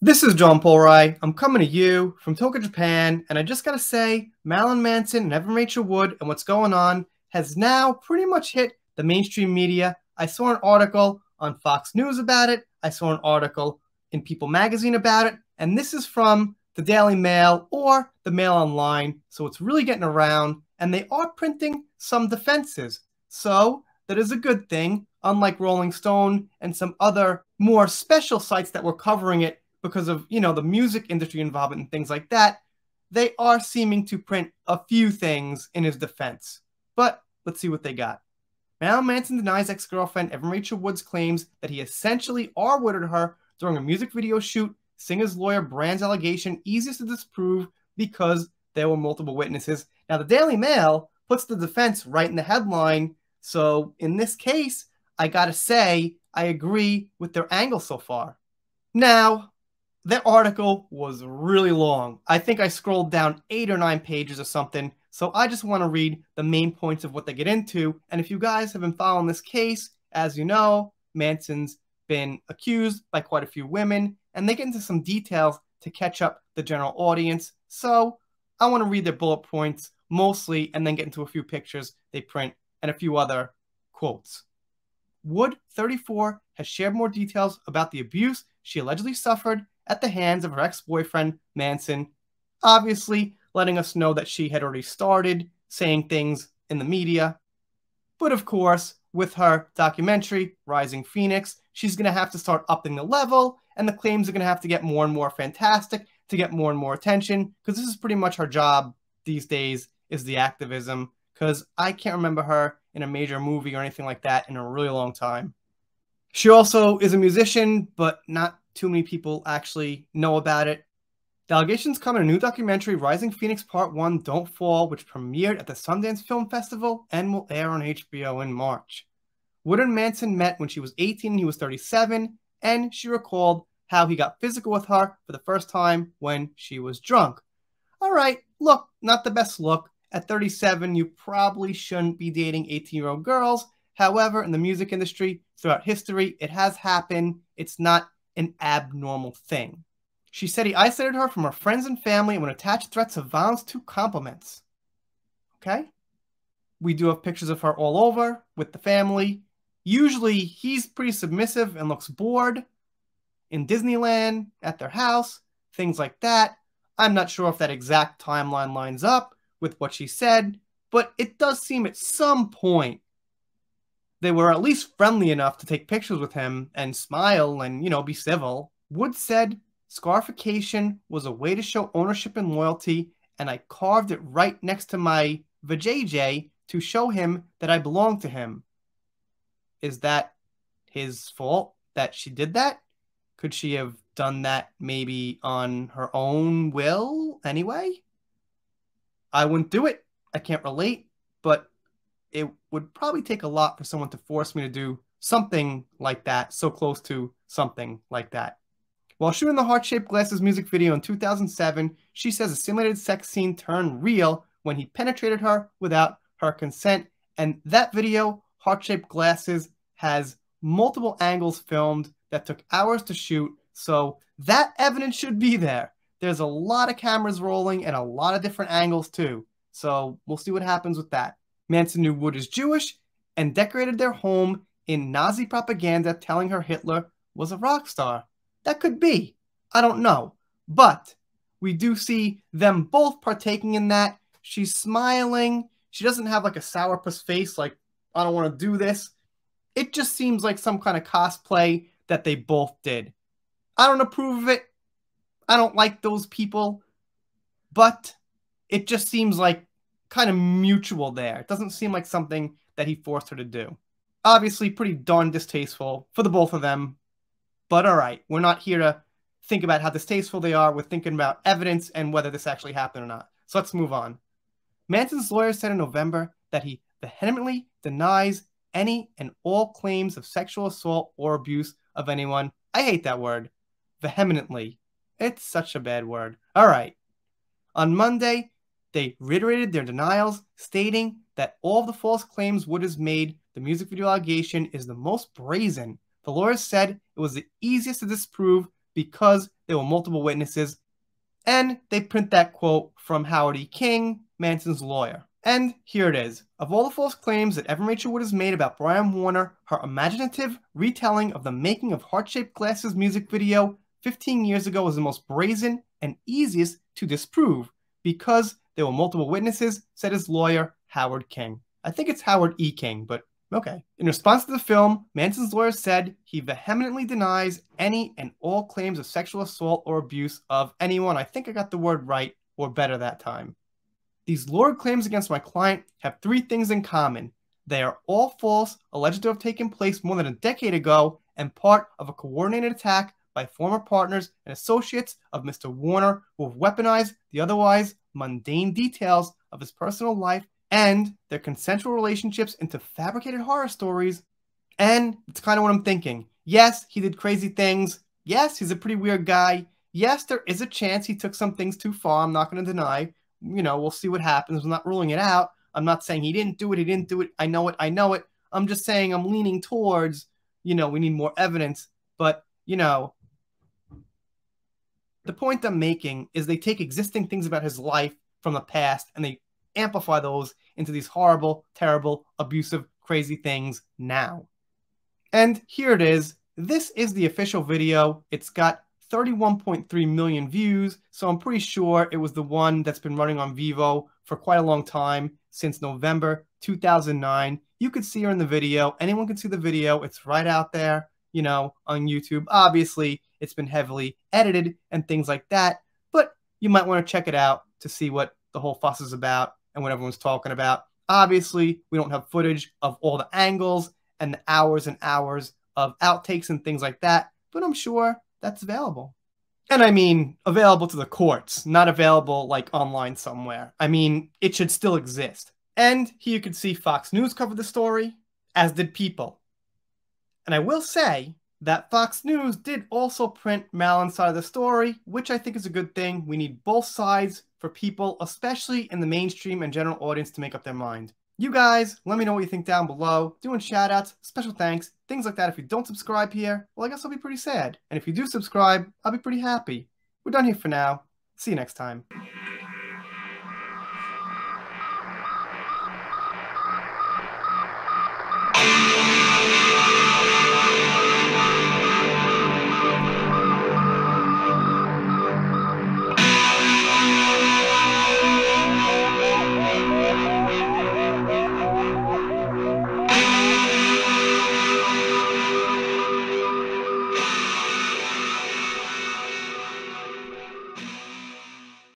This is John Polrai. I'm coming to you from Tokyo, Japan, and I just gotta say, Marilyn Manson and Evan Rachel Wood and what's going on has now pretty much hit the mainstream media. I saw an article on Fox News about it. I saw an article in People magazine about it, and this is from the Daily Mail or the Mail Online, so it's really getting around, and they are printing some defenses. So that is a good thing, unlike Rolling Stone and some other more special sites that were covering it because of, the music industry involvement and things like that. They are seeming to print a few things in his defense. But let's see what they got. Marilyn Manson denies ex-girlfriend Evan Rachel Wood's claims that he essentially R-worded her during a music video shoot. Singer's lawyer brands allegation easiest to disprove because there were multiple witnesses. Now, the Daily Mail puts the defense right in the headline. So in this case, I gotta say, I agree with their angle so far. Now, that article was really long. I think I scrolled down 8 or 9 pages or something, so I just want to read the main points of what they get into. And if you guys have been following this case, as you know, Manson's been accused by quite a few women, and they get into some details to catch up the general audience. So I want to read their bullet points mostly, and then get into a few pictures they print and a few other quotes. Wood, 34, has shared more details about the abuse she allegedly suffered at the hands of her ex-boyfriend, Manson, obviously letting us know that she had already started saying things in the media. But of course, with her documentary, Rising Phoenix, she's going to have to start upping the level, and the claims are going to have to get more and more fantastic to get more and more attention, because this is pretty much her job these days, is the activism, because I can't remember her in a major movie or anything like that in a really long time. She also is a musician, but not too many people actually know about it. The allegations come in a new documentary, Rising Phoenix Part 1 Don't Fall, which premiered at the Sundance Film Festival and will air on HBO in March. Wood and Manson met when she was 18 and he was 37, and she recalled how he got physical with her for the first time when she was drunk. Alright, look, not the best look. At 37, you probably shouldn't be dating 18-year-old girls. However, in the music industry, throughout history, it has happened. It's not an abnormal thing. She said he isolated her from her friends and family and would attach threats of violence to compliments. Okay? We do have pictures of her all over with the family. Usually, he's pretty submissive and looks bored. In Disneyland, at their house, things like that. I'm not sure if that exact timeline lines up with what she said, but it does seem at some point they were at least friendly enough to take pictures with him and smile and, be civil. Wood said, scarification was a way to show ownership and loyalty, and I carved it right next to my vajayjay to show him that I belong to him. Is that his fault that she did that? Could she have done that maybe on her own will anyway? I wouldn't do it. I can't relate, but it would probably take a lot for someone to force me to do something like that, so close to something like that. While shooting the Heart-Shaped Glasses music video in 2007, she says a simulated sex scene turned real when he penetrated her without her consent. And that video, Heart-Shaped Glasses, has multiple angles filmed that took hours to shoot, so that evidence should be there. There's a lot of cameras rolling and a lot of different angles too, so we'll see what happens with that. Manson knew Wood is Jewish and decorated their home in Nazi propaganda, telling her Hitler was a rock star. That could be. I don't know. But we do see them both partaking in that. She's smiling. She doesn't have like a sourpuss face like, I don't want to do this. It just seems like some kind of cosplay that they both did. I don't approve of it. I don't like those people. But it just seems like kind of mutual there. It doesn't seem like something that he forced her to do. Obviously, pretty darn distasteful for the both of them. But alright, we're not here to think about how distasteful they are. We're thinking about evidence and whether this actually happened or not. So let's move on. Manson's lawyer said in November that he vehemently denies any and all claims of sexual assault or abuse of anyone. I hate that word. Vehemently. It's such a bad word. Alright. On Monday, they reiterated their denials, stating that all of the false claims Wood has made, the music video allegation is the most brazen. The lawyers said it was the easiest to disprove because there were multiple witnesses. And they print that quote from Howard E. King, Manson's lawyer. And here it is. Of all the false claims that Evan Rachel Wood has made about Brian Warner, her imaginative retelling of the making of Heart-Shaped Glasses music video 15 years ago was the most brazen and easiest to disprove because there were multiple witnesses, said his lawyer, Howard King. I think it's Howard E. King, but okay. In response to the film, Manson's lawyer said he vehemently denies any and all claims of sexual assault or abuse of anyone. I think I got the word right, or better that time. These lurid claims against my client have three things in common. They are all false, alleged to have taken place more than a decade ago, and part of a coordinated attack by former partners and associates of Mr. Warner who have weaponized the otherwise mundane details of his personal life and their consensual relationships into fabricated horror stories. And it's kind of what I'm thinking. Yes, he did crazy things. Yes, he's a pretty weird guy. Yes, there is a chance he took some things too far. I'm not going to deny. We'll see what happens. I'm not ruling it out. I'm not saying he didn't do it. I know it. I'm just saying I'm leaning towards, we need more evidence. But, the point I'm making is they take existing things about his life from the past and they amplify those into these horrible, terrible, abusive, crazy things now. And here it is. This is the official video. It's got 31.3 million views, so I'm pretty sure it was the one that's been running on Vivo for quite a long time, since November 2009. You could see her in the video. Anyone can see the video. It's right out there, on YouTube. Obviously, it's been heavily edited and things like that, but you might want to check it out to see what the whole fuss is about and what everyone's talking about. Obviously, we don't have footage of all the angles and the hours and hours of outtakes and things like that, but I'm sure that's available. And I mean, available to the courts, not available like online somewhere. I mean, it should still exist. And here you can see Fox News covered the story, as did People. And I will say that Fox News did also print Marilyn's side of the story, which I think is a good thing. We need both sides for people, especially in the mainstream and general audience, to make up their mind. You guys, let me know what you think down below. Doing shout outs, special thanks, things like that. If you don't subscribe here, well, I guess I'll be pretty sad. And if you do subscribe, I'll be pretty happy. We're done here for now. See you next time.